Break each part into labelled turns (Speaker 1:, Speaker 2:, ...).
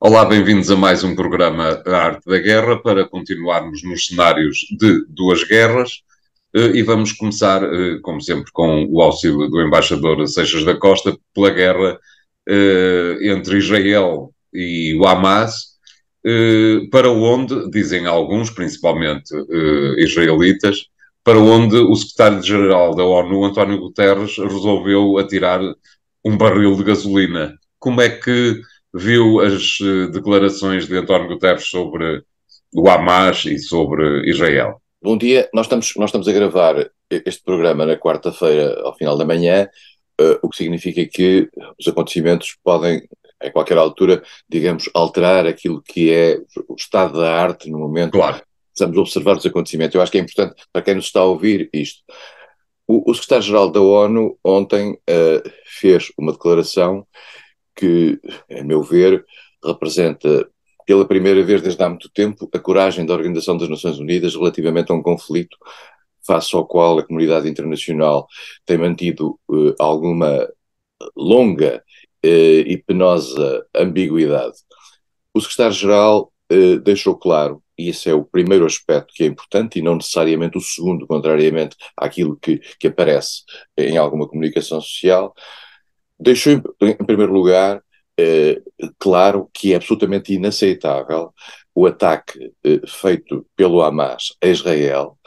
Speaker 1: Olá, bem-vindos a mais um programa A Arte da Guerra para continuarmos nos cenários de duas guerras e vamos começar, como sempre, com o auxílio do embaixador Seixas da Costa pela guerra entre Israel e o Hamas, para onde, dizem alguns, principalmente israelitas, para onde o secretário-geral da ONU, António Guterres, resolveu atirar um barril de gasolina. Como é que viu as declarações de António Guterres sobre o Hamas e sobre Israel?
Speaker 2: Bom dia, nós estamos a gravar este programa na quarta-feira, ao final da manhã, o que significa que os acontecimentos podem, a qualquer altura, digamos, alterar aquilo que é o estado da arte no momento.
Speaker 1: Claro.
Speaker 2: Precisamos observar os acontecimentos. Eu acho que é importante para quem nos está a ouvir isto. O secretário-geral da ONU ontem fez uma declaração que, a meu ver, representa pela primeira vez desde há muito tempo a coragem da Organização das Nações Unidas relativamente a um conflito face ao qual a comunidade internacional tem mantido alguma longa e penosa ambiguidade. O secretário-geral deixou claro, e esse é o primeiro aspecto que é importante, e não necessariamente o segundo, contrariamente àquilo que aparece em alguma comunicação social, deixou em primeiro lugar claro que é absolutamente inaceitável o ataque feito pelo Hamas a Israel,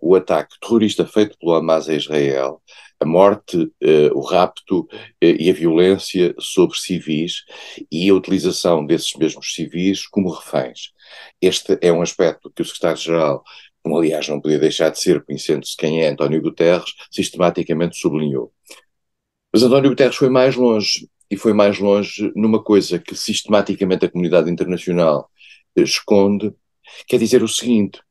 Speaker 2: o ataque terrorista feito pelo Hamas a Israel, a morte, o rapto e a violência sobre civis e a utilização desses mesmos civis como reféns. Este é um aspecto que o secretário-geral, como aliás não podia deixar de ser, conhecendo-se quem é António Guterres, sistematicamente sublinhou. Mas António Guterres foi mais longe, e foi mais longe numa coisa que sistematicamente a comunidade internacional esconde, quer dizer o seguinte: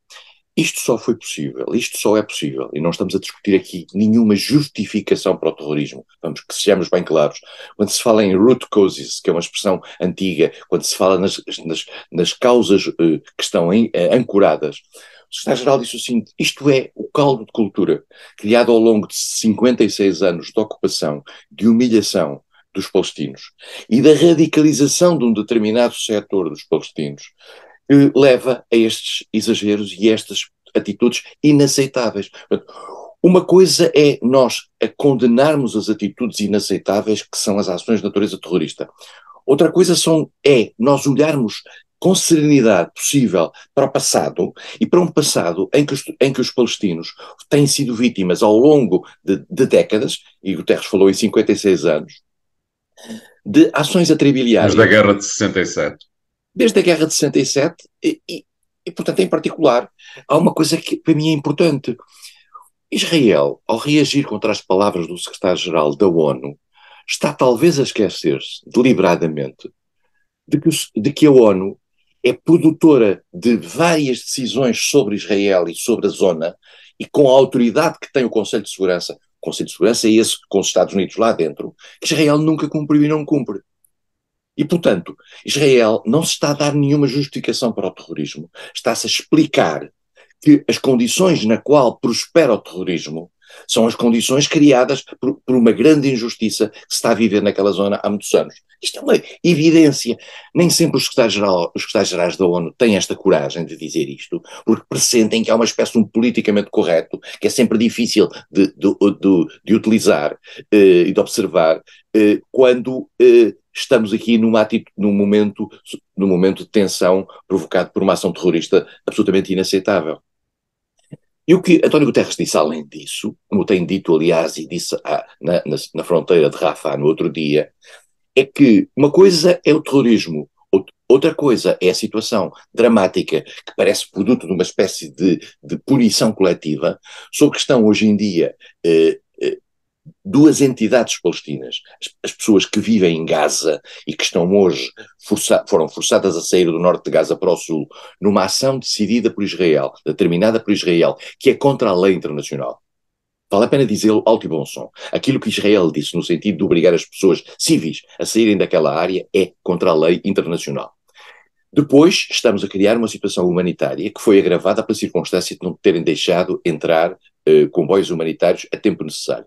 Speaker 2: isto só foi possível, isto só é possível, e não estamos a discutir aqui nenhuma justificação para o terrorismo, vamos que sejamos bem claros. Quando se fala em root causes, que é uma expressão antiga, quando se fala nas causas que estão ancoradas, o secretário-geral disse o seguinte: isto é o caldo de cultura criado ao longo de 56 anos de ocupação, de humilhação dos palestinos e da radicalização de um determinado setor dos palestinos, que leva a estes exageros e a estas atitudes inaceitáveis. Portanto, uma coisa é nós a condenarmos as atitudes inaceitáveis que são as ações de natureza terrorista. Outra coisa é nós olharmos com serenidade possível para o passado e para um passado em que os palestinos têm sido vítimas ao longo de décadas, e Guterres falou em 56 anos, de ações
Speaker 1: Desde a
Speaker 2: atrabiliárias,
Speaker 1: Guerra de 67.
Speaker 2: desde a Guerra de 67, portanto, em particular, há uma coisa que para mim é importante. Israel, ao reagir contra as palavras do secretário-geral da ONU, está talvez a esquecer-se, deliberadamente, de que a ONU é produtora de várias decisões sobre Israel e sobre a zona, e com a autoridade que tem o Conselho de Segurança. O Conselho de Segurança é esse com os Estados Unidos lá dentro, que Israel nunca cumpriu e não cumpre. E, portanto, Israel não se está a dar nenhuma justificação para o terrorismo. Está-se a explicar que as condições na qual prospera o terrorismo são as condições criadas por uma grande injustiça que se está a viver naquela zona há muitos anos. Isto é uma evidência. Nem sempre os secretários-gerais da ONU têm esta coragem de dizer isto, porque pressentem que há uma espécie de um politicamente correto que é sempre difícil de utilizar e de observar quando estamos aqui num momento de tensão provocado por uma ação terrorista absolutamente inaceitável. E o que António Guterres disse além disso, como tem dito aliás e disse na fronteira de Rafah no outro dia, é que uma coisa é o terrorismo, outra coisa é a situação dramática que parece produto de uma espécie de punição coletiva, sobre que estão hoje em dia duas entidades palestinas, as pessoas que vivem em Gaza e que estão hoje foram forçadas a sair do norte de Gaza para o sul, numa ação decidida por Israel, determinada por Israel, que é contra a lei internacional. Vale a pena dizê-lo alto e bom som. Aquilo que Israel disse no sentido de obrigar as pessoas civis a saírem daquela área é contra a lei internacional. Depois, estamos a criar uma situação humanitária que foi agravada pela circunstância de não terem deixado entrar comboios humanitários a tempo necessário.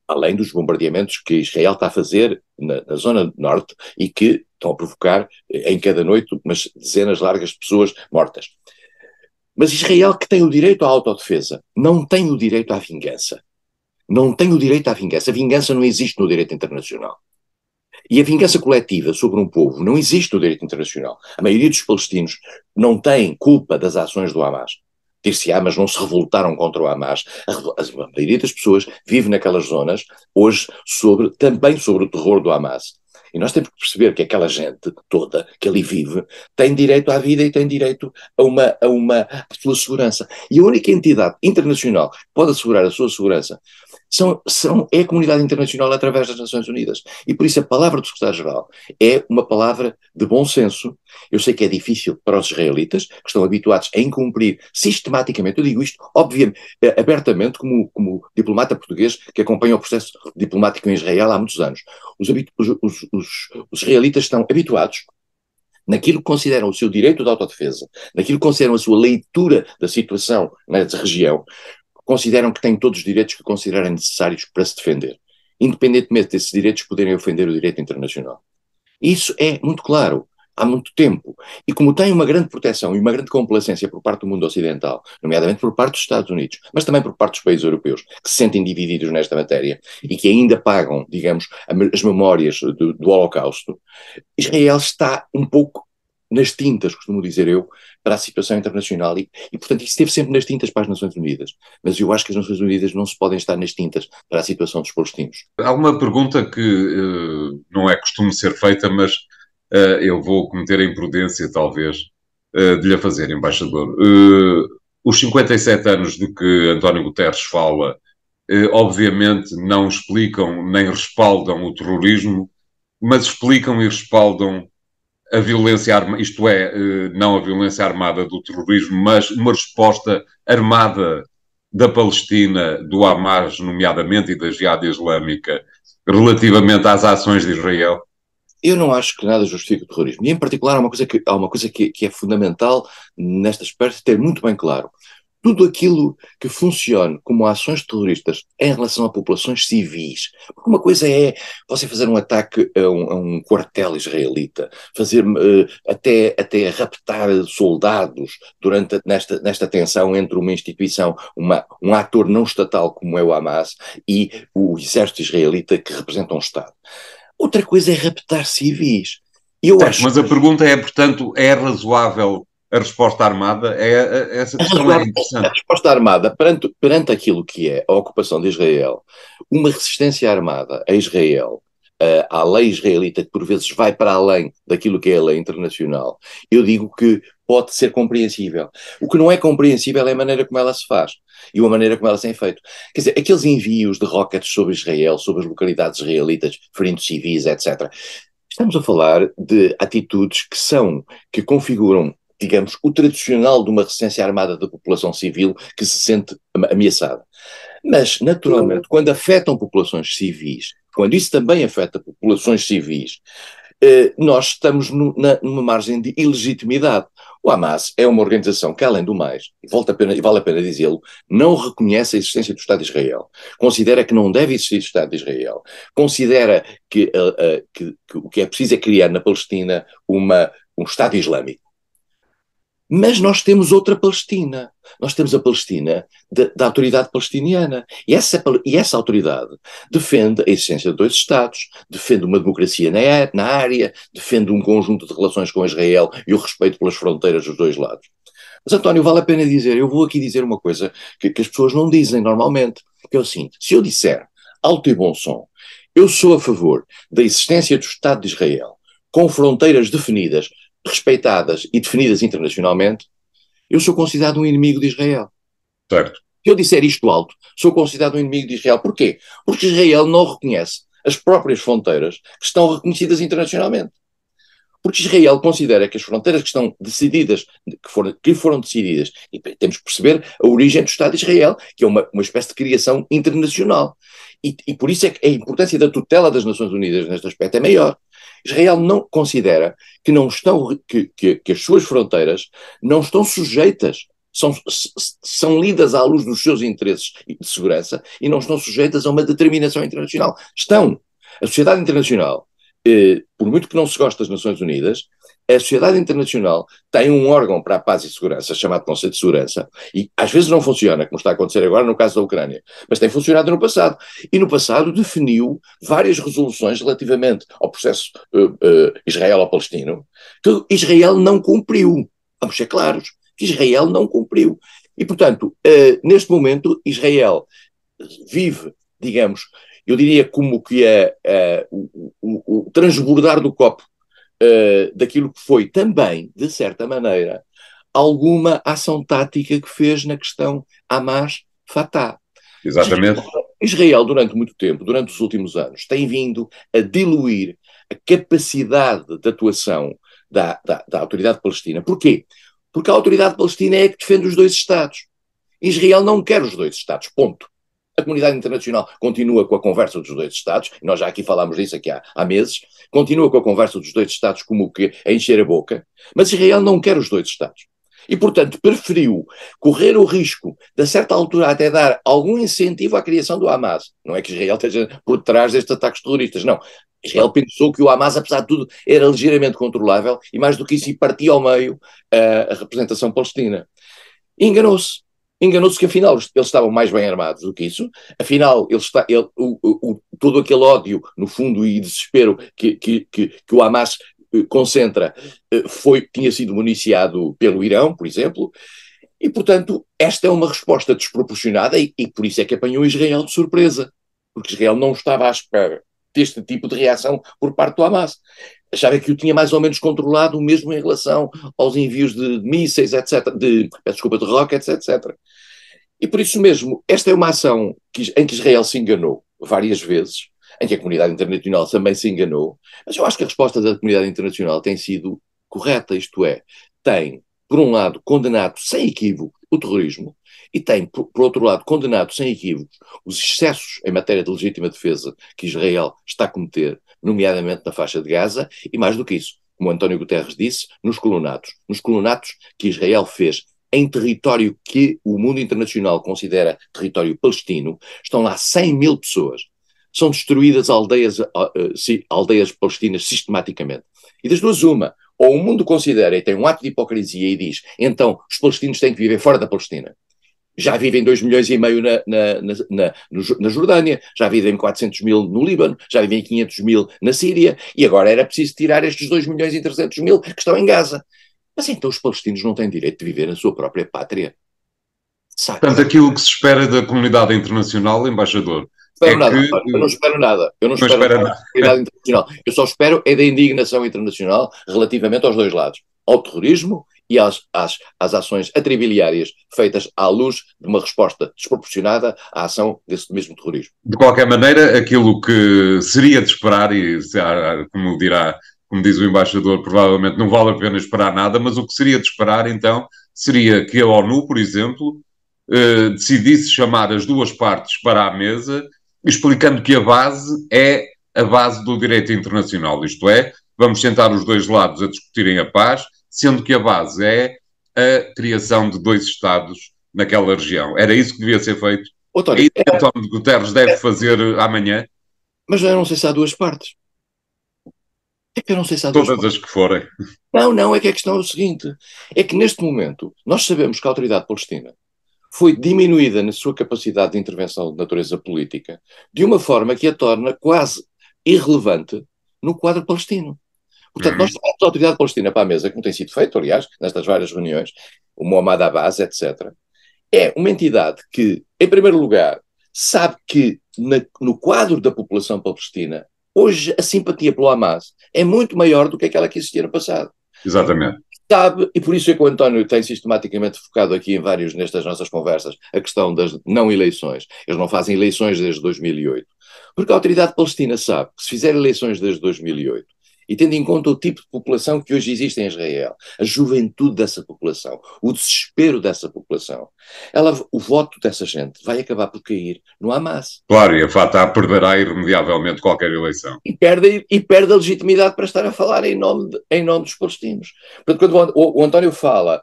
Speaker 2: além dos bombardeamentos que Israel está a fazer na zona norte e que estão a provocar em cada noite umas dezenas largas de pessoas mortas. Mas Israel, que tem o direito à autodefesa, não tem o direito à vingança. Não tem o direito à vingança. A vingança não existe no direito internacional. E a vingança coletiva sobre um povo não existe no direito internacional. A maioria dos palestinos não tem culpa das ações do Hamas. Dir-se-á, mas não se revoltaram contra o Hamas. A maioria das pessoas vive naquelas zonas, hoje, também sobre o terror do Hamas. E nós temos que perceber que aquela gente toda que ali vive tem direito à vida e tem direito à sua segurança. E a única entidade internacional que pode assegurar a sua segurança é a comunidade internacional através das Nações Unidas. E por isso a palavra do secretário-geral é uma palavra de bom senso. Eu sei que é difícil para os israelitas, que estão habituados a incumprir sistematicamente, eu digo isto, obviamente, abertamente, como diplomata português que acompanha o processo diplomático em Israel há muitos anos. Os israelitas estão habituados naquilo que consideram o seu direito de autodefesa, naquilo que consideram a sua leitura da situação na região, consideram que têm todos os direitos que considerarem necessários para se defender, independentemente desses direitos poderem ofender o direito internacional. Isso é muito claro, há muito tempo. E como tem uma grande proteção e uma grande complacência por parte do mundo ocidental, nomeadamente por parte dos Estados Unidos, mas também por parte dos países europeus, que se sentem divididos nesta matéria e que ainda pagam, digamos, as memórias do Holocausto, Israel está um pouco nas tintas, costumo dizer eu, para a situação internacional portanto, isso esteve sempre nas tintas para as Nações Unidas. Mas eu acho que as Nações Unidas não se podem estar nas tintas para a situação dos palestinos.
Speaker 1: Há uma pergunta que não é costume ser feita, mas eu vou cometer a imprudência, talvez, de lhe fazer, embaixador. Os 57 anos de que António Guterres fala, obviamente, não explicam nem respaldam o terrorismo, mas explicam e respaldam a violência armada, isto é, não a violência armada do terrorismo, mas uma resposta armada da Palestina, do Hamas, nomeadamente, e da Jihad Islâmica, relativamente às ações de Israel?
Speaker 2: Eu não acho que nada justifique o terrorismo. E, em particular, há uma coisa que é fundamental nesta aspecto ter muito bem claro. Tudo aquilo que funcione como ações terroristas em relação a populações civis. Porque uma coisa é você fazer um ataque a um quartel israelita, fazer até raptar soldados nesta tensão entre uma instituição, um ator não estatal como é o Hamas e o exército israelita que representa um Estado. Outra coisa é raptar civis.
Speaker 1: Mas a pergunta é, portanto, é razoável a resposta armada? Essa questão é interessante.
Speaker 2: A resposta armada, perante aquilo que é a ocupação de Israel, uma resistência armada a Israel, à lei israelita, que por vezes vai para além daquilo que é a lei internacional, eu digo que pode ser compreensível. O que não é compreensível é a maneira como ela se faz e a maneira como ela se tem feito. Quer dizer, aqueles envios de rockets sobre Israel, sobre as localidades israelitas, ferindo civis, etc. Estamos a falar de atitudes que configuram, digamos, o tradicional de uma resistência armada da população civil que se sente ameaçada. Mas, naturalmente, quando afetam populações civis, quando isso também afeta populações civis, nós estamos numa margem de ilegitimidade. O Hamas é uma organização que, além do mais, e vale a pena dizê-lo, não reconhece a existência do Estado de Israel. Considera que não deve existir o Estado de Israel. Considera que o que é preciso é criar na Palestina um Estado Islâmico. Mas nós temos outra Palestina. Nós temos a Palestina da autoridade palestiniana. E essa autoridade defende a existência de dois Estados, defende uma democracia na área, defende um conjunto de relações com Israel e o respeito pelas fronteiras dos dois lados. Mas, António, vale a pena dizer, eu vou aqui dizer uma coisa que as pessoas não dizem normalmente, que é o seguinte: se eu disser, alto e bom som, eu sou a favor da existência do Estado de Israel, com fronteiras definidas, respeitadas e definidas internacionalmente, eu sou considerado um inimigo de Israel.
Speaker 1: Certo.
Speaker 2: Se eu disser isto alto, sou considerado um inimigo de Israel. Porquê? Porque Israel não reconhece as próprias fronteiras que estão reconhecidas internacionalmente. Porque Israel considera que as fronteiras que estão decididas, que foram decididas, e temos que perceber a origem do Estado de Israel, que é uma espécie de criação internacional. E por isso é que a importância da tutela das Nações Unidas neste aspecto é maior. Israel não considera que as suas fronteiras não estão sujeitas são lidas à luz dos seus interesses de segurança e não estão sujeitas a uma determinação internacional. Estão. A sociedade internacional, por muito que não se goste das Nações Unidas, a sociedade internacional tem um órgão para a paz e segurança, chamado Conselho de Segurança, e às vezes não funciona, como está a acontecer agora no caso da Ucrânia, mas tem funcionado no passado. E no passado definiu várias resoluções relativamente ao processo israelo-palestino, que Israel não cumpriu. Vamos ser claros, que Israel não cumpriu. E, portanto, neste momento, Israel vive, digamos, eu diria como que o transbordar do copo daquilo que foi também, de certa maneira, alguma ação tática que fez na questão Hamas-Fatah.
Speaker 1: Exatamente.
Speaker 2: Israel, durante muito tempo, durante os últimos anos, tem vindo a diluir a capacidade de atuação da autoridade palestina. Porquê? Porque a autoridade palestina é a que defende os dois Estados. Israel não quer os dois Estados, ponto. A comunidade internacional continua com a conversa dos dois Estados, e nós já aqui falámos disso aqui há meses, continua com a conversa dos dois Estados como que a encher a boca, mas Israel não quer os dois Estados. E, portanto, preferiu correr o risco de, a certa altura, até dar algum incentivo à criação do Hamas. Não é que Israel esteja por trás destes ataques terroristas, não. Israel pensou que o Hamas, apesar de tudo, era ligeiramente controlável e, mais do que isso, partia ao meio a representação palestina. E enganou-se. Enganou-se que, afinal, eles estavam mais bem armados do que isso. Afinal, todo aquele ódio, no fundo, e desespero que o Hamas concentra tinha sido municiado pelo Irão, por exemplo. E, portanto, esta é uma resposta desproporcionada e por isso é que apanhou Israel de surpresa. Porque Israel não estava à espera deste tipo de reação por parte do Hamas. Achava que o tinha mais ou menos controlado, mesmo em relação aos envios de mísseis, etc., de rockets, etc. E por isso mesmo, esta é uma ação em que Israel se enganou várias vezes, em que a comunidade internacional também se enganou, mas eu acho que a resposta da comunidade internacional tem sido correta, isto é, tem, por um lado, condenado sem equívoco o terrorismo, e tem, por outro lado, condenado sem equívocos os excessos em matéria de legítima defesa que Israel está a cometer, nomeadamente na faixa de Gaza, e mais do que isso, como António Guterres disse, nos colonatos que Israel fez em território que o mundo internacional considera território palestino, estão lá 100 mil pessoas. São destruídas aldeias palestinas sistematicamente. E das duas uma, ou o mundo considera e tem um ato de hipocrisia e diz, então os palestinos têm que viver fora da Palestina. Já vivem 2,5 milhões na Jordânia, já vivem 400 mil no Líbano, já vivem 500 mil na Síria, e agora era preciso tirar estes 2,3 milhões que estão em Gaza. Mas então os palestinos não têm direito de viver na sua própria pátria?
Speaker 1: Sabe? Portanto, aquilo que se espera da comunidade internacional, embaixador,
Speaker 2: eu não espero nada. Eu não espero nada da comunidade internacional. Eu só espero é da indignação internacional relativamente aos dois lados, ao terrorismo e às ações atribiliárias feitas à luz de uma resposta desproporcionada à ação desse mesmo terrorismo.
Speaker 1: De qualquer maneira, aquilo que seria de esperar, e como diz o embaixador, provavelmente não vale a pena esperar nada, mas o que seria de esperar, então, seria que a ONU, por exemplo, decidisse chamar as duas partes para a mesa, explicando que a base é a base do direito internacional, isto é, vamos sentar os dois lados a discutirem a paz, sendo que a base é a criação de dois Estados naquela região. Era isso que devia ser feito. É isso que António Guterres deve fazer amanhã.
Speaker 2: Mas eu não sei se há duas partes. É que eu não sei se há duas
Speaker 1: partes. Todas as que forem.
Speaker 2: Não, é que a questão é o seguinte, é que neste momento nós sabemos que a autoridade palestina foi diminuída na sua capacidade de intervenção de natureza política de uma forma que a torna quase irrelevante no quadro palestino. Portanto, nós temos a autoridade palestina para a mesa, como tem sido feito, aliás, nestas várias reuniões, o Mohammad Abbas, etc. É uma entidade que, em primeiro lugar, sabe que no quadro da população palestina, hoje a simpatia pelo Hamas é muito maior do que aquela que existia no passado.
Speaker 1: Exatamente.
Speaker 2: Sabe, e por isso é que o António tem sistematicamente focado aqui nestas nossas conversas, a questão das não eleições. Eles não fazem eleições desde 2008. Porque a autoridade palestina sabe que se fizer eleições desde 2008, e tendo em conta o tipo de população que hoje existe em Israel, a juventude dessa população, o desespero dessa população, o voto dessa gente vai acabar por cair no Hamas.
Speaker 1: Claro, e a Fatah perderá irremediavelmente qualquer eleição.
Speaker 2: E perde a legitimidade para estar a falar em nome dos palestinos. Portanto, quando o António fala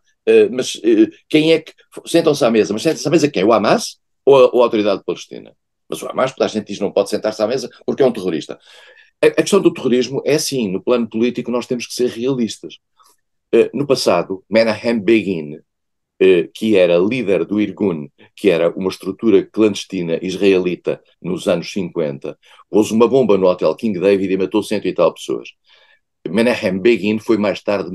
Speaker 2: Mas quem é que... Sentam-se à mesa, mas sentam-se à mesa quem? O Hamas ou a Autoridade Palestina? Mas o Hamas, toda a gente diz, não pode sentar-se à mesa porque é um terrorista. A questão do terrorismo é assim, no plano político nós temos que ser realistas. No passado, Menahem Begin, que era líder do Irgun, que era uma estrutura clandestina israelita nos anos 50, pôs uma bomba no Hotel King David e matou 100 e tal pessoas. Menahem Begin foi mais tarde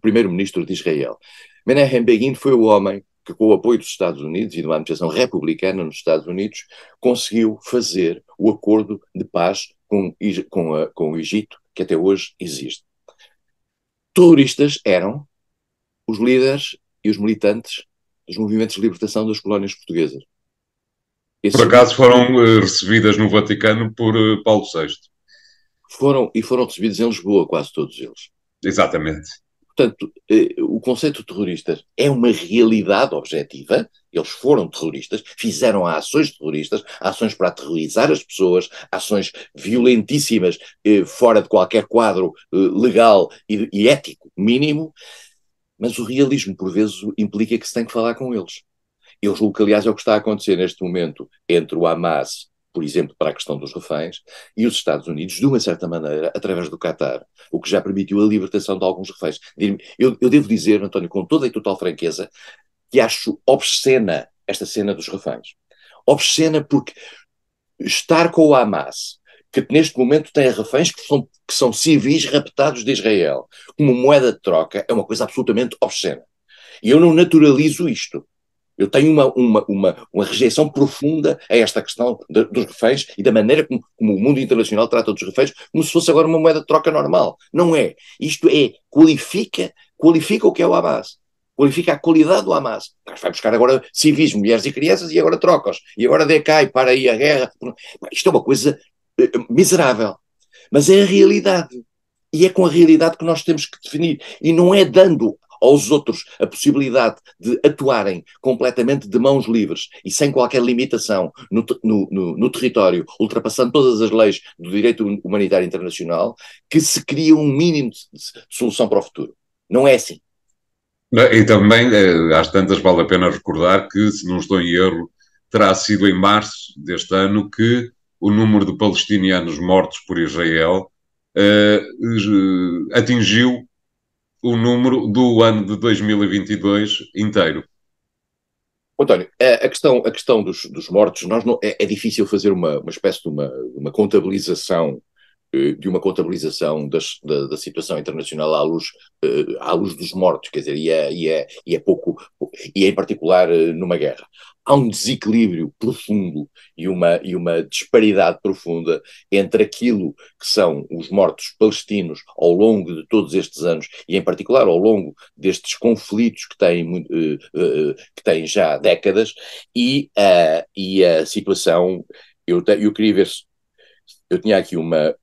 Speaker 2: primeiro-ministro de Israel. Menahem Begin foi o homem que, com o apoio dos Estados Unidos e de uma administração republicana nos Estados Unidos, conseguiu fazer o acordo de paz com o Egito, que até hoje existe. Terroristas eram os líderes e os militantes dos movimentos de libertação das colónias portuguesas.
Speaker 1: Por
Speaker 2: Esses
Speaker 1: acaso foram recebidas no Vaticano por Paulo VI.
Speaker 2: foram recebidos em Lisboa, quase todos eles.
Speaker 1: Exatamente.
Speaker 2: Portanto, o conceito de terroristas é uma realidade objetiva. Eles foram terroristas, fizeram ações terroristas, ações para aterrorizar as pessoas, ações violentíssimas, fora de qualquer quadro legal e ético mínimo, mas o realismo, por vezes, implica que se tem que falar com eles. Eu julgo que, aliás, é o que está a acontecer neste momento entre o Hamas, por exemplo, para a questão dos reféns, e os Estados Unidos, de uma certa maneira, através do Qatar, o que já permitiu a libertação de alguns reféns. Eu devo dizer, António, com toda e total franqueza, que acho obscena esta cena dos reféns. Obscena porque estar com o Hamas, que neste momento tem reféns que são civis raptados de Israel, como moeda de troca, é uma coisa absolutamente obscena. E eu não naturalizo isto. Eu tenho uma rejeição profunda a esta questão dos reféns e da maneira como o mundo internacional trata dos reféns, como se fosse agora uma moeda de troca normal. Não é. Isto qualifica o que é o Hamas. Qualifica a qualidade do Hamas. Vai buscar agora civis, mulheres e crianças e agora troca-os. E agora decai, para aí a guerra. Isto é uma coisa miserável. Mas é a realidade. E é com a realidade que nós temos que definir. E não é dando aos outros a possibilidade de atuarem completamente de mãos livres e sem qualquer limitação no território, ultrapassando todas as leis do direito humanitário internacional, que se cria um mínimo de solução para o futuro. Não é assim.
Speaker 1: E também, às tantas, vale a pena recordar que, se não estou em erro, terá sido em março deste ano que o número de palestinianos mortos por Israel atingiu o número do ano de 2022 inteiro.
Speaker 2: António, a questão dos mortos, é difícil fazer uma espécie de uma contabilização de uma contabilização da situação internacional à luz dos mortos, quer dizer, e é pouco, e em particular numa guerra. Há um desequilíbrio profundo e uma disparidade profunda entre aquilo que são os mortos palestinos ao longo de todos estes anos, e em particular ao longo destes conflitos que têm já décadas, e a situação. Eu queria ver se eu tinha aqui uma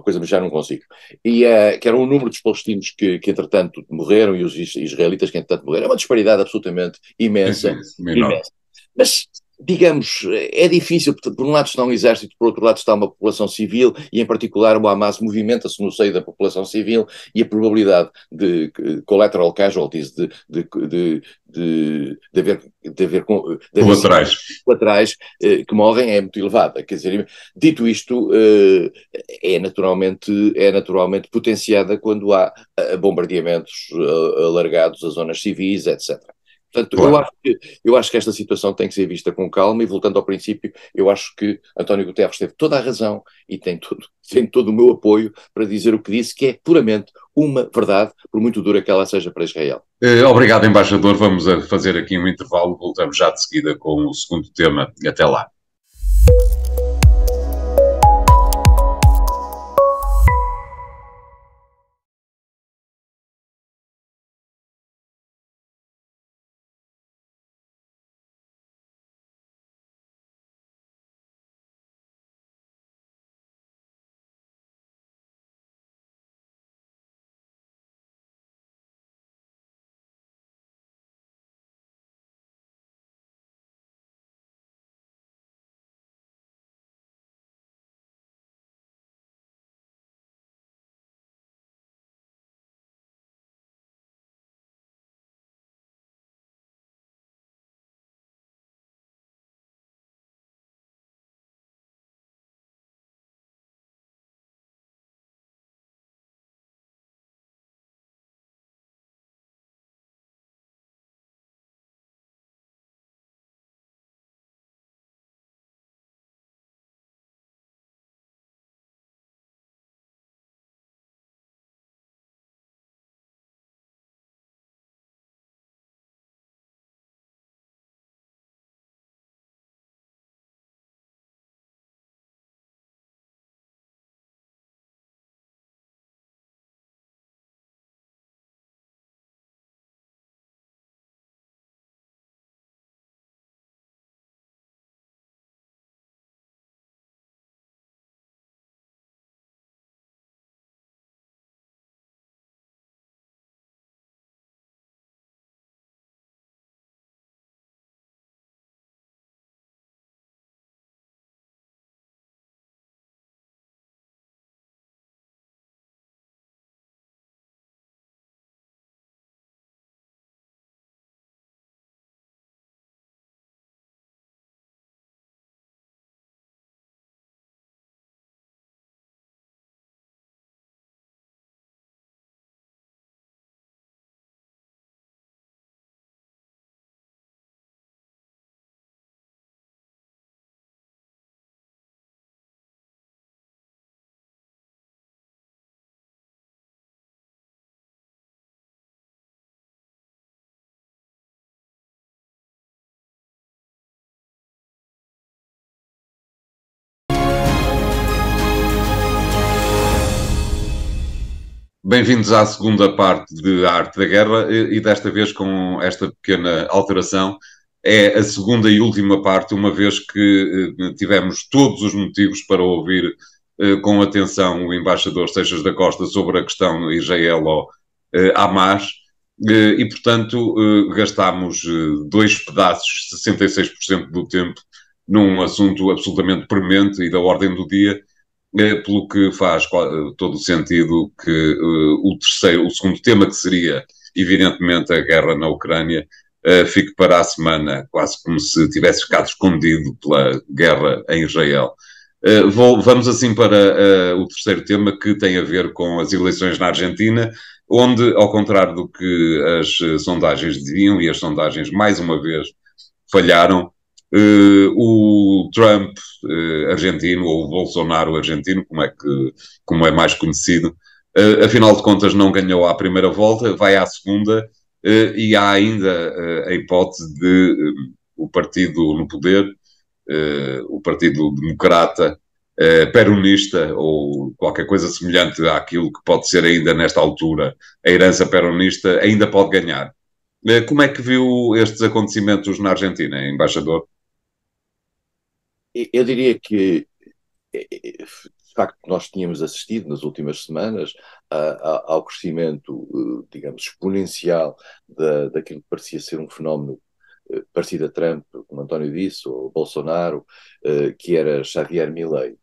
Speaker 2: coisa, mas já não consigo. Que era o número dos palestinos que entretanto morreram e os israelitas que entretanto morreram. É uma disparidade absolutamente imensa,
Speaker 1: Menor.
Speaker 2: imensa. Mas, digamos, é difícil, por um lado está um exército, por outro lado está uma população civil, e em particular o Hamas movimenta-se no seio da população civil, e a probabilidade de collateral casualties,
Speaker 1: Colaterais.
Speaker 2: atrás que morrem é muito elevada. Quer dizer, dito isto, é naturalmente potenciada quando há bombardeamentos alargados a zonas civis, etc. Portanto,
Speaker 1: Claro.
Speaker 2: eu acho que esta situação tem que ser vista com calma, e voltando ao princípio, eu acho que António Guterres teve toda a razão e tem todo o meu apoio para dizer o que disse, que é puramente uma verdade, por muito dura que ela seja para Israel.
Speaker 1: Obrigado, embaixador. Vamos a fazer aqui um intervalo. Voltamos já de seguida com o segundo tema. Até lá. Bem-vindos à segunda parte de A Arte da Guerra e desta vez com esta pequena alteração. É a segunda e última parte, uma vez que tivemos todos os motivos para ouvir com atenção o embaixador Seixas da Costa sobre a questão Israelo-Hamas e, portanto, gastámos dois pedaços, 66% do tempo, num assunto absolutamente premente e da ordem do dia, pelo que faz todo o sentido que o segundo tema, que seria, evidentemente, a guerra na Ucrânia, fique para a semana, quase como se tivesse ficado escondido pela guerra em Israel. Vamos assim para o terceiro tema, que tem a ver com as eleições na Argentina, onde, ao contrário do que as sondagens diziam, e as sondagens mais uma vez falharam, o Trump argentino, ou o Bolsonaro argentino, como é mais conhecido, afinal de contas não ganhou à primeira volta, vai à segunda, e há ainda a hipótese de o partido no poder, o Partido Democrata, peronista, ou qualquer coisa semelhante àquilo que pode ser ainda nesta altura a herança peronista, ainda pode ganhar. Como é que viu estes acontecimentos na Argentina, embaixador?
Speaker 2: Eu diria que, de facto, nós tínhamos assistido nas últimas semanas ao crescimento, digamos, exponencial daquilo que parecia ser um fenómeno parecido a Trump, como António disse, ou Bolsonaro, que era Javier Milei.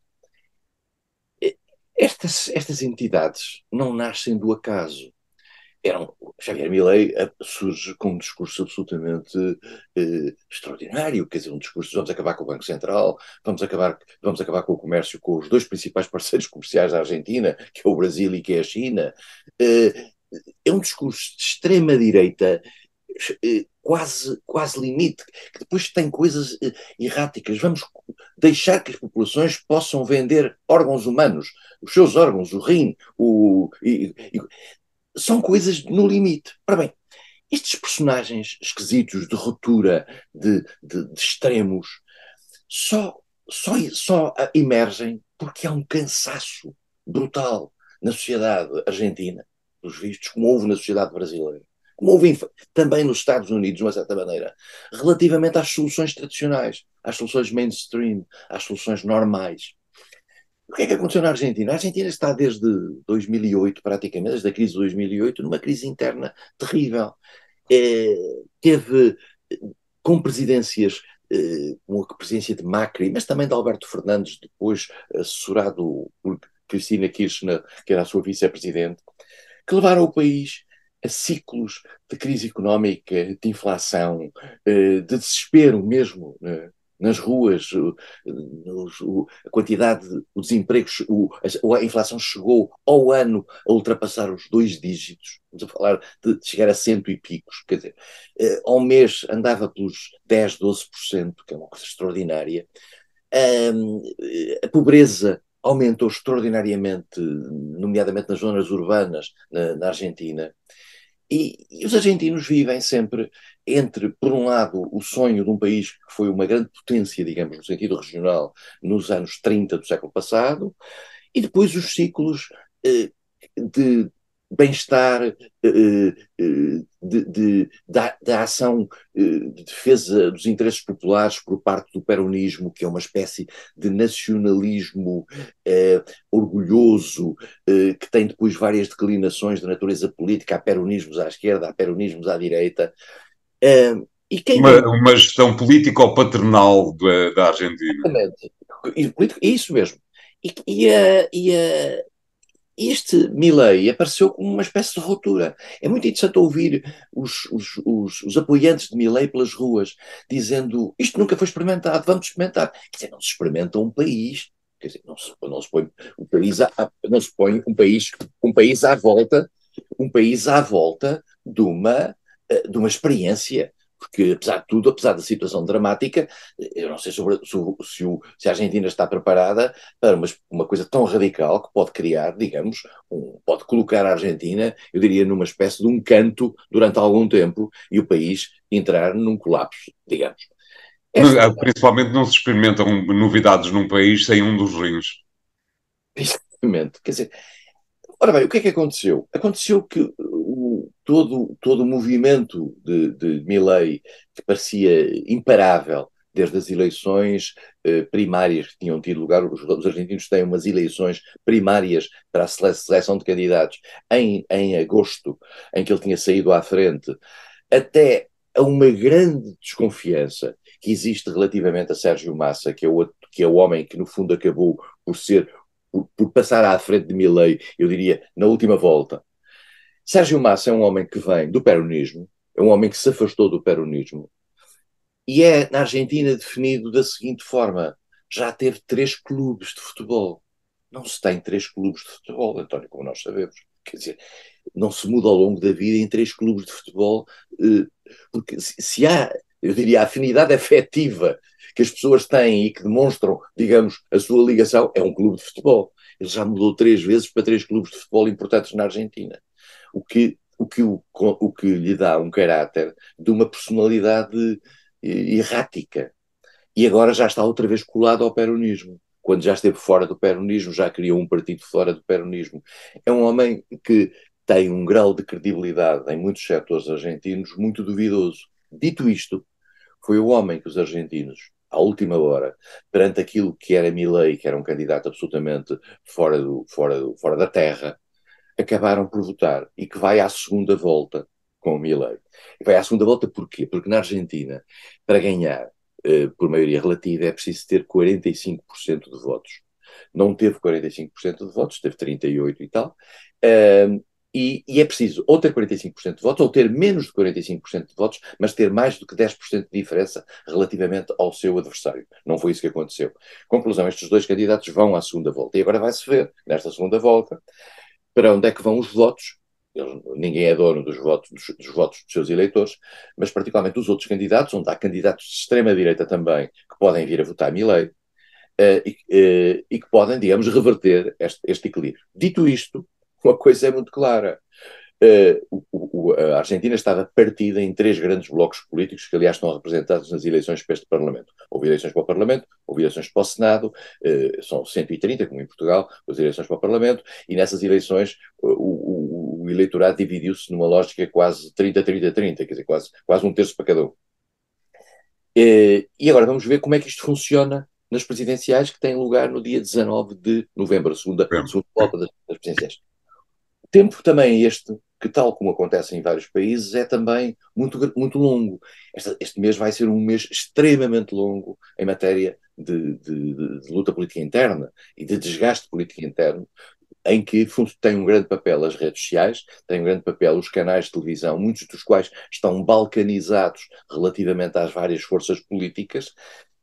Speaker 2: Estas entidades não nascem do acaso. Xavier Milei surge com um discurso absolutamente extraordinário, quer dizer, um discurso de vamos acabar com o Banco Central, vamos acabar com o comércio com os dois principais parceiros comerciais da Argentina, que é o Brasil e que é a China. É um discurso de extrema-direita, quase limite, que depois tem coisas erráticas. Vamos deixar que as populações possam vender órgãos humanos, os seus órgãos, o rim, são coisas no limite. Ora bem, estes personagens esquisitos de ruptura, de extremos, só emergem porque há um cansaço brutal na sociedade argentina, dos vistos, como houve na sociedade brasileira, como houve também nos Estados Unidos, de uma certa maneira, relativamente às soluções tradicionais, às soluções mainstream, às soluções normais. O que é que aconteceu na Argentina? A Argentina está desde 2008, praticamente, desde a crise de 2008, numa crise interna terrível. Teve com presidências, como a presidência de Macri, mas também de Alberto Fernandes, depois assessorado por Cristina Kirchner, que era a sua vice-presidente, que levaram o país a ciclos de crise económica, de inflação, de desespero mesmo, nas ruas, a quantidade, o desemprego, a inflação chegou ao ano a ultrapassar os 2 dígitos, estamos a falar de chegar a 100 e picos, quer dizer, ao mês andava pelos 10, 12%, que é uma coisa extraordinária. A pobreza aumentou extraordinariamente, nomeadamente nas zonas urbanas na Argentina. E os argentinos vivem sempre entre, por um lado, o sonho de um país que foi uma grande potência, digamos, no sentido regional, nos anos 30 do século passado, e depois os ciclos de bem-estar, da ação de defesa dos interesses populares por parte do peronismo, que é uma espécie de nacionalismo orgulhoso, que tem depois várias declinações de natureza política, há peronismos à esquerda, há peronismos à direita.
Speaker 1: E uma gestão político-paternal da Argentina.
Speaker 2: Exatamente. Isso mesmo. Este Milei apareceu como uma espécie de ruptura. É muito interessante ouvir os apoiantes de Milei pelas ruas dizendo isto nunca foi experimentado, vamos experimentar. Quer dizer, não se experimenta um país, quer dizer, não se põe um país não se põe um país à volta de uma experiência. Porque, apesar de tudo, apesar da situação dramática, eu não sei se a Argentina está preparada para uma coisa tão radical que pode criar, digamos, pode colocar a Argentina, eu diria, numa espécie de um canto durante algum tempo e o país entrar num colapso, digamos.
Speaker 1: Principalmente não se experimentam novidades num país sem um dos rins.
Speaker 2: Exatamente. Quer dizer, Ora bem, o que é que aconteceu? Aconteceu que todo o movimento de Milei, que parecia imparável, desde as eleições primárias que tinham tido lugar, os argentinos têm umas eleições primárias para a seleção de candidatos em agosto, em que ele tinha saído à frente, até a uma grande desconfiança que existe relativamente a Sérgio Massa, que é o homem que no fundo acabou por passar à frente de Milei, eu diria, na última volta. Sérgio Massa é um homem que vem do peronismo, é um homem que se afastou do peronismo, e é na Argentina definido da seguinte forma: já teve 3 clubes de futebol. Não se tem 3 clubes de futebol, António, como nós sabemos. Quer dizer, não se muda ao longo da vida em 3 clubes de futebol, porque se há, eu diria, a afinidade afetiva que as pessoas têm e que demonstram, digamos, a sua ligação, é um clube de futebol. Ele já mudou 3 vezes para 3 clubes de futebol importantes na Argentina, o que lhe dá um caráter de uma personalidade errática. E agora já está outra vez colado ao peronismo. Quando já esteve fora do peronismo, já criou um partido fora do peronismo. É um homem que tem um grau de credibilidade em muitos setores argentinos muito duvidoso. Dito isto, foi o homem que os argentinos, à última hora, perante aquilo que era Milei, que era um candidato absolutamente fora da terra, acabaram por votar e que vai à segunda volta com o Milei. E vai à segunda volta porquê? Porque na Argentina, para ganhar por maioria relativa, é preciso ter 45% de votos. Não teve 45% de votos, teve 38% e tal. E é preciso ou ter 45% de votos, ou ter menos de 45% de votos, mas ter mais do que 10% de diferença relativamente ao seu adversário. Não foi isso que aconteceu. Conclusão, estes 2 candidatos vão à segunda volta. E agora vai-se ver, nesta segunda volta, para onde é que vão os votos. Ninguém é dono dos votos dos seus eleitores, mas particularmente dos outros candidatos, onde há candidatos de extrema-direita também que podem vir a votar Milei e que podem, digamos, reverter este equilíbrio. Dito isto, uma coisa é muito clara. A Argentina estava partida em 3 grandes blocos políticos que, aliás, estão representados nas eleições para este Parlamento. Houve eleições para o Parlamento, houve eleições para o Senado, são 130, como em Portugal, as eleições para o Parlamento, e nessas eleições o eleitorado dividiu-se numa lógica quase 30-30-30, quer dizer, quase um terço para cada um. E agora vamos ver como é que isto funciona nas presidenciais, que têm lugar no dia 19 de novembro, a segunda volta das presidenciais. O tempo também este, que tal como acontece em vários países, é também muito, muito longo. Este mês vai ser um mês extremamente longo em matéria de luta política interna e de desgaste político interno, em que tem um grande papel as redes sociais, tem um grande papel os canais de televisão, muitos dos quais estão balcanizados relativamente às várias forças políticas,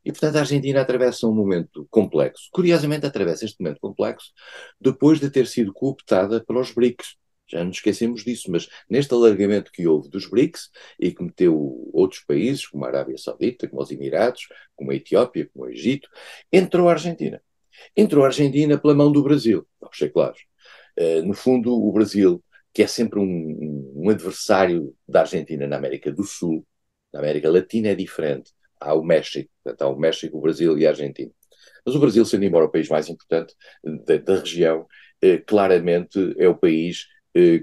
Speaker 2: e, portanto, a Argentina atravessa um momento complexo. Curiosamente, atravessa este momento complexo depois de ter sido cooptada pelos BRICS. Já nos esquecemos disso, mas neste alargamento que houve dos BRICS e que meteu outros países, como a Arábia Saudita, como os Emirados, como a Etiópia, como o Egito, entrou a Argentina. Entrou a Argentina pela mão do Brasil, vamos ser claros. No fundo, o Brasil, que é sempre um adversário da Argentina na América do Sul, na América Latina é diferente. Há o México, portanto, há o México, o Brasil e a Argentina. Mas o Brasil, sendo embora o país mais importante da região, claramente é o país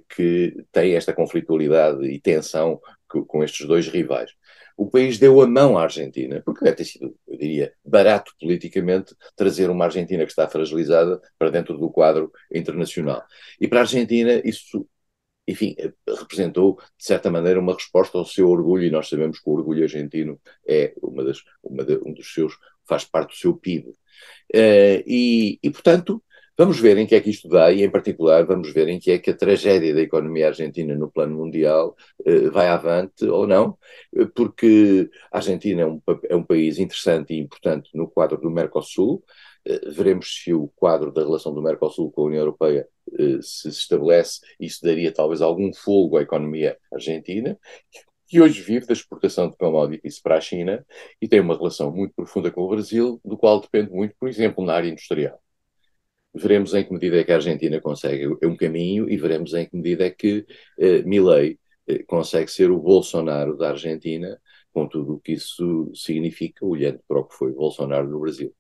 Speaker 2: que tem esta conflitualidade e tensão com estes 2 rivais. O país deu a mão à Argentina, porque deve ter sido, eu diria, barato politicamente trazer uma Argentina que está fragilizada para dentro do quadro internacional. E para a Argentina isso, enfim, representou, de certa maneira, uma resposta ao seu orgulho, e nós sabemos que o orgulho argentino é um dos seus, faz parte do seu PIB. Portanto, vamos ver em que é que isto dá, e em particular vamos ver em que é que a tragédia da economia argentina no plano mundial vai avante ou não, porque a Argentina é um país interessante e importante no quadro do Mercosul. Veremos se o quadro da relação do Mercosul com a União Europeia se estabelece. Isso daria talvez algum folgo à economia argentina, que hoje vive da exportação de commodities para a China e tem uma relação muito profunda com o Brasil, do qual depende muito, por exemplo, na área industrial. Veremos em que medida é que a Argentina consegue um caminho e veremos em que medida é que Milei consegue ser o Bolsonaro da Argentina, com tudo o que isso significa, olhando para o que foi Bolsonaro no Brasil.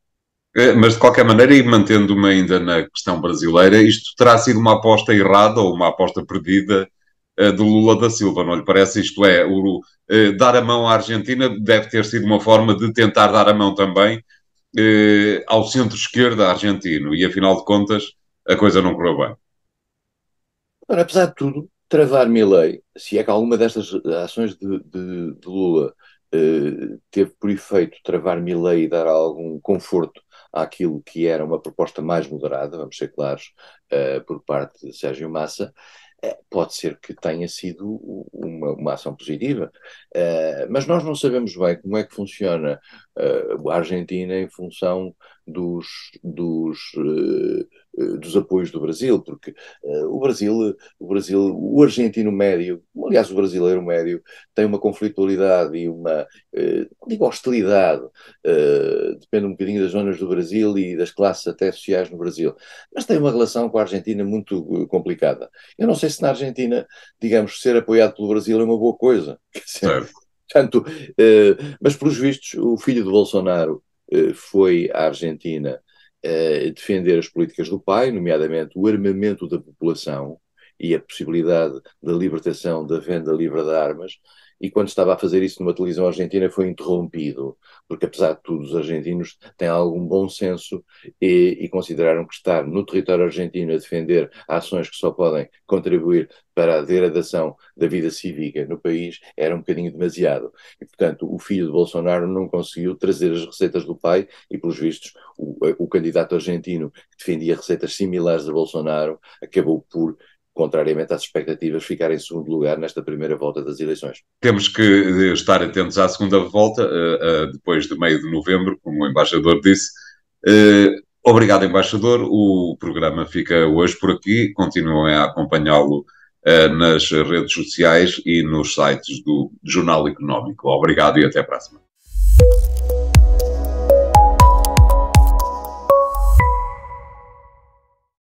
Speaker 1: Mas de qualquer maneira, e mantendo-me ainda na questão brasileira, isto terá sido uma aposta errada ou uma aposta perdida de Lula da Silva, não lhe parece? Isto é, dar a mão à Argentina deve ter sido uma forma de tentar dar a mão também ao centro-esquerda argentino, e afinal de contas a coisa não correu bem.
Speaker 2: Ora, apesar de tudo, travar Milei, se é que alguma destas ações de Lula teve por efeito travar Milei e dar algum conforto àquilo que era uma proposta mais moderada, vamos ser claros, por parte de Sérgio Massa, pode ser que tenha sido uma ação positiva, mas nós não sabemos bem como é que funciona a Argentina em função dos, dos, dos apoios do Brasil, porque o argentino médio, aliás, o brasileiro médio, tem uma conflitualidade e uma, não digo hostilidade, depende um bocadinho das zonas do Brasil e das classes até sociais no Brasil, mas tem uma relação com a Argentina muito complicada. Eu não sei se na Argentina, digamos, ser apoiado pelo Brasil é uma boa coisa.
Speaker 1: Certo.
Speaker 2: Portanto, mas pelos vistos, o filho de Bolsonaro foi à Argentina defender as políticas do pai, nomeadamente o armamento da população e a possibilidade da libertação da venda livre de armas, e quando estava a fazer isso numa televisão argentina foi interrompido, porque apesar de tudo os argentinos têm algum bom senso e consideraram que estar no território argentino a defender ações que só podem contribuir para a degradação da vida cívica no país era um bocadinho demasiado. E, portanto, o filho de Bolsonaro não conseguiu trazer as receitas do pai e, pelos vistos, o candidato argentino que defendia receitas similares a Bolsonaro acabou por, contrariamente às expectativas, ficar em segundo lugar nesta primeira volta das eleições.
Speaker 1: Temos que estar atentos à segunda volta, depois de meio de novembro, como o embaixador disse. Obrigado, embaixador. O programa fica hoje por aqui. Continuem a acompanhá-lo nas redes sociais e nos sites do Jornal Económico. Obrigado e até a próxima.